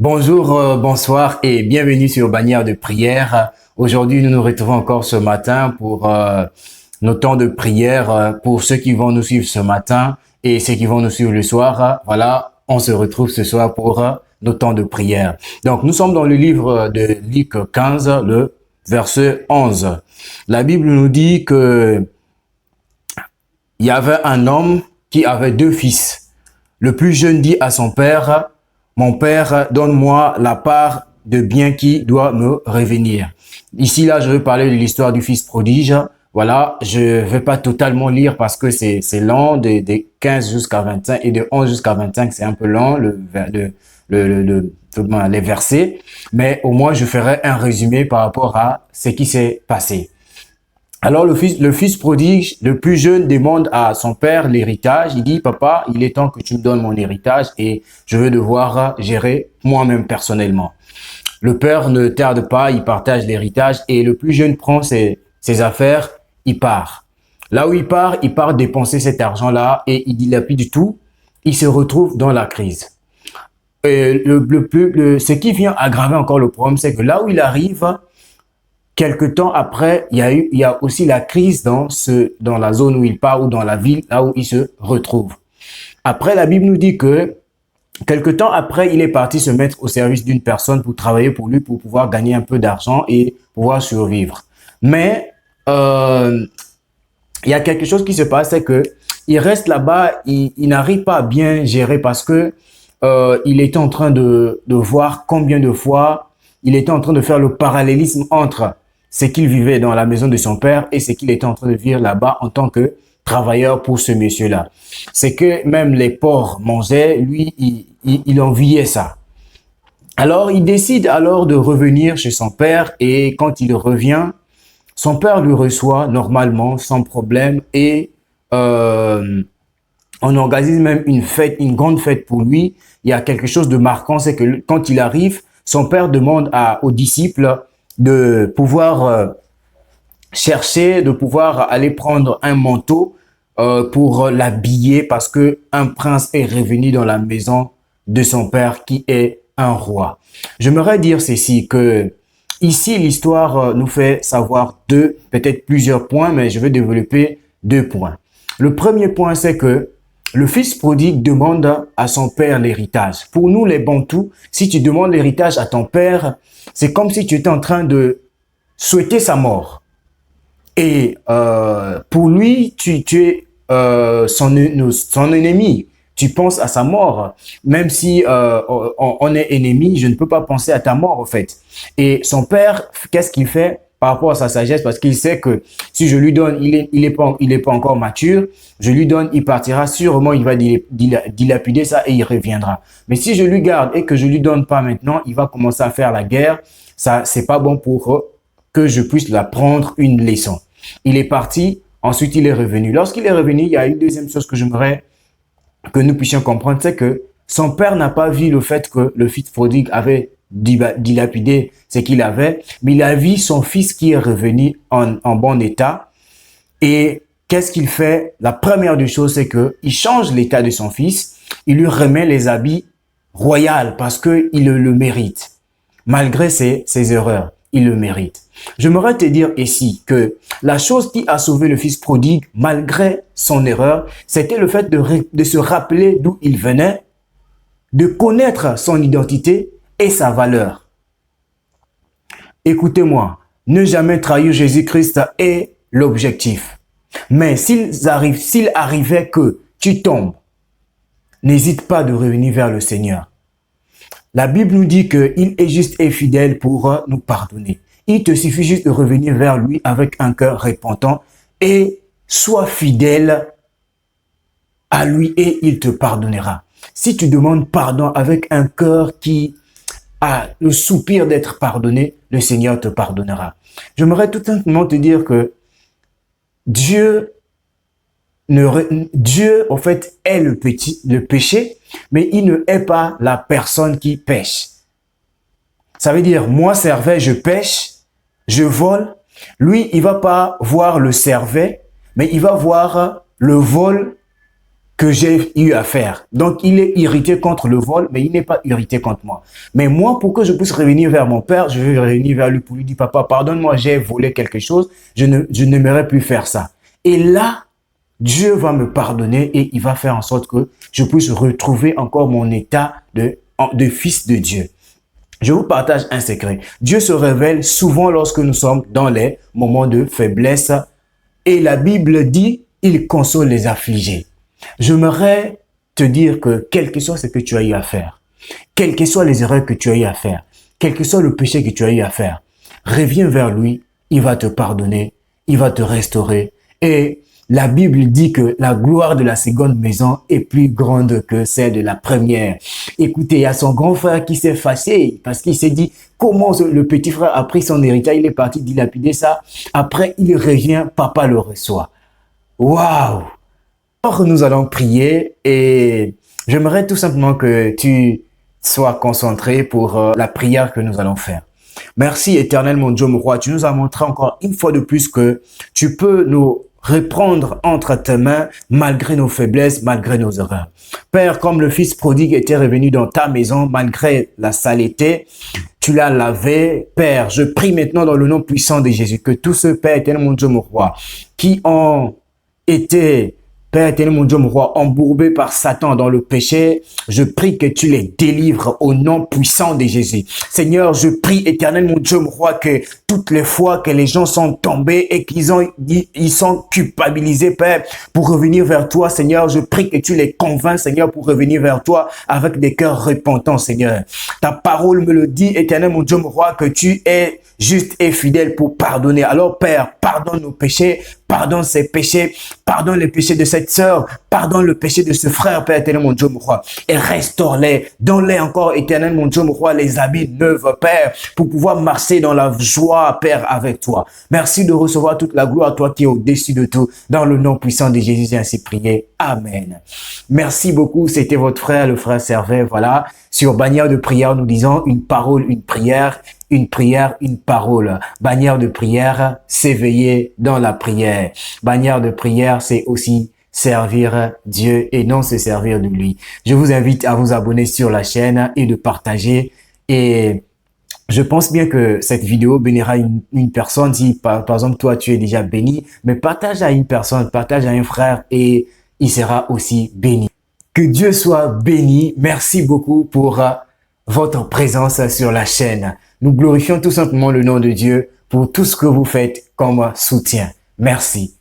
Bonjour, bonsoir et bienvenue sur Bannière de prière. Aujourd'hui, nous nous retrouvons encore ce matin pour nos temps de prière. Pour ceux qui vont nous suivre ce matin et ceux qui vont nous suivre le soir, voilà, on se retrouve ce soir pour nos temps de prière. Donc, nous sommes dans le livre de Luc 15, le verset 11. La Bible nous dit que il y avait un homme qui avait deux fils. Le plus jeune dit à son père: mon père, donne-moi la part de bien qui doit me revenir. Ici, là, je vais parler de l'histoire du fils prodige. Voilà, je vais pas totalement lire parce que c'est long, de 15 jusqu'à 25 et de 11 jusqu'à 25, c'est un peu long, les versets. Mais au moins, je ferai un résumé par rapport à ce qui s'est passé. Alors le fils prodigue, le plus jeune, demande à son père l'héritage. Il dit: papa, il est temps que tu me donnes mon héritage et je vais devoir gérer moi-même personnellement. Le père ne tarde pas, il partage l'héritage et le plus jeune prend ses affaires, il part. Là où il part dépenser cet argent-là et il dilapide tout. Il se retrouve dans la crise. Et ce qui vient aggraver encore le problème, c'est que là où il arrive, quelque temps après, il y a aussi la crise dans la zone où il part ou dans la ville, là où il se retrouve. Après, la Bible nous dit que quelque temps après, il est parti se mettre au service d'une personne pour travailler pour lui, pour pouvoir gagner un peu d'argent et pouvoir survivre. Mais, il y a quelque chose qui se passe, c'est que il reste là-bas, il n'arrive pas à bien gérer parce que, il était en train de voir combien de fois il était en train de faire le parallélisme entre ce qu'il vivait dans la maison de son père et ce qu'il était en train de vivre là-bas en tant que travailleur pour ce monsieur-là. C'est que même les porcs mangeaient, lui, il enviait ça. Alors, il décide alors de revenir chez son père et quand il revient, son père le reçoit normalement, sans problème et on organise même une fête, une grande fête pour lui. Il y a quelque chose de marquant, c'est que quand il arrive, son père demande aux disciples de pouvoir chercher, de pouvoir aller prendre un manteau pour l'habiller parce que un prince est revenu dans la maison de son père qui est un roi. J'aimerais dire ceci, que ici l'histoire nous fait savoir peut-être plusieurs points, mais je vais développer deux points. Le premier point, c'est que le fils prodigue demande à son père l'héritage. Pour nous, les Bantous, si tu demandes l'héritage à ton père, c'est comme si tu étais en train de souhaiter sa mort. Et pour lui, tu es son ennemi. Tu penses à sa mort. Même si on est ennemi, je ne peux pas penser à ta mort, en fait. Et son père, qu'est-ce qu'il fait par rapport à sa sagesse? Parce qu'il sait que si je lui donne, il est pas encore mature, je lui donne, il partira, sûrement il va dilapider ça et il reviendra. Mais si je lui garde et que je lui donne pas maintenant, il va commencer à faire la guerre. Ça, c'est pas bon pour que je puisse l'apprendre une leçon. Il est parti, ensuite il est revenu. Lorsqu'il est revenu, il y a une deuxième chose que j'aimerais que nous puissions comprendre, c'est que son père n'a pas vu le fait que le fils prodigue avait dilapidé ce qu'il avait, mais il a vu son fils qui est revenu en bon état. Et qu'est-ce qu'il fait? La première des choses, c'est que il change l'état de son fils, il lui remet les habits royaux parce que il le mérite. Malgré ses erreurs, il le mérite. J'aimerais te dire ici que la chose qui a sauvé le fils prodigue, malgré son erreur, c'était le fait de se rappeler d'où il venait, de connaître son identité et sa valeur. Écoutez-moi, ne jamais trahir Jésus-Christ est l'objectif. Mais s'il arrivait que tu tombes, n'hésite pas de revenir vers le Seigneur. La Bible nous dit qu'il est juste et fidèle pour nous pardonner. Il te suffit juste de revenir vers lui avec un cœur repentant et sois fidèle à lui et il te pardonnera. Si tu demandes pardon avec un cœur qui a le soupir d'être pardonné, le Seigneur te pardonnera. J'aimerais tout simplement te dire que Dieu, en fait, est le péché, mais il ne hait pas la personne qui pêche. Ça veut dire, moi, Servet, je pêche, je vole. Lui, il va pas voir le Servet, mais il va voir le vol que j'ai eu à faire. Donc, il est irrité contre le vol, mais il n'est pas irrité contre moi. Mais moi, pour que je puisse revenir vers mon père, je vais revenir vers lui pour lui dire, papa, pardonne-moi, j'ai volé quelque chose, je n'aimerais plus faire ça. Et là, Dieu va me pardonner et il va faire en sorte que je puisse retrouver encore mon état de fils de Dieu. Je vous partage un secret. Dieu se révèle souvent lorsque nous sommes dans les moments de faiblesse et la Bible dit, il console les affligés. J'aimerais te dire que quel que soit ce que tu as eu à faire, quelles que soient les erreurs que tu as eu à faire, quel que soit le péché que tu as eu à faire, reviens vers lui, il va te pardonner, il va te restaurer. Et la Bible dit que la gloire de la seconde maison est plus grande que celle de la première. Écoutez, il y a son grand frère qui s'est fâché parce qu'il s'est dit comment le petit frère a pris son héritage, il est parti dilapider ça. Après, il revient, papa le reçoit. Waouh! Or, nous allons prier et j'aimerais tout simplement que tu sois concentré pour la prière que nous allons faire. Merci éternel mon Dieu, mon roi, tu nous as montré encore une fois de plus que tu peux nous reprendre entre tes mains malgré nos faiblesses, malgré nos erreurs. Père, comme le fils prodigue était revenu dans ta maison malgré la saleté, tu l'as lavé. Père, je prie maintenant dans le nom puissant de Jésus que tous ceux, Père éternel mon Dieu, mon roi, qui ont été Père éternel, mon Dieu, mon roi, embourbé par Satan dans le péché, je prie que tu les délivres au nom puissant de Jésus. Seigneur, je prie, éternel, mon Dieu, mon roi, que toutes les fois que les gens sont tombés et ils sont culpabilisés, Père, pour revenir vers toi, Seigneur, je prie que tu les convaincs, Seigneur, pour revenir vers toi avec des cœurs repentants, Seigneur. Ta parole me le dit, éternel, mon Dieu, mon roi, que tu es juste et fidèle pour pardonner. Alors, Père, pardonne nos péchés, pardonne ses péchés, pardonne les péchés de cette sœur, pardonne le péché de ce frère, Père éternel, mon Dieu, mon roi, et restaure-les, donne-les encore, éternel, mon Dieu, mon roi, les habits neufs, Père, pour pouvoir marcher dans la joie, Père, avec toi. Merci de recevoir toute la gloire, toi qui es au-dessus de tout, dans le nom puissant de Jésus, ainsi prié. Amen. Merci beaucoup, c'était votre frère, le frère Servet, voilà. Sur bannière de prière, nous disons une parole, une prière, une prière, une parole. Bannière de prière, s'éveiller dans la prière. Bannière de prière, c'est aussi servir Dieu et non se servir de lui. Je vous invite à vous abonner sur la chaîne et de partager. Et je pense bien que cette vidéo bénira une personne. Si par exemple toi tu es déjà béni, mais partage à une personne, partage à un frère et il sera aussi béni. Que Dieu soit béni. Merci beaucoup pour votre présence sur la chaîne. Nous glorifions tout simplement le nom de Dieu pour tout ce que vous faites comme soutien. Merci.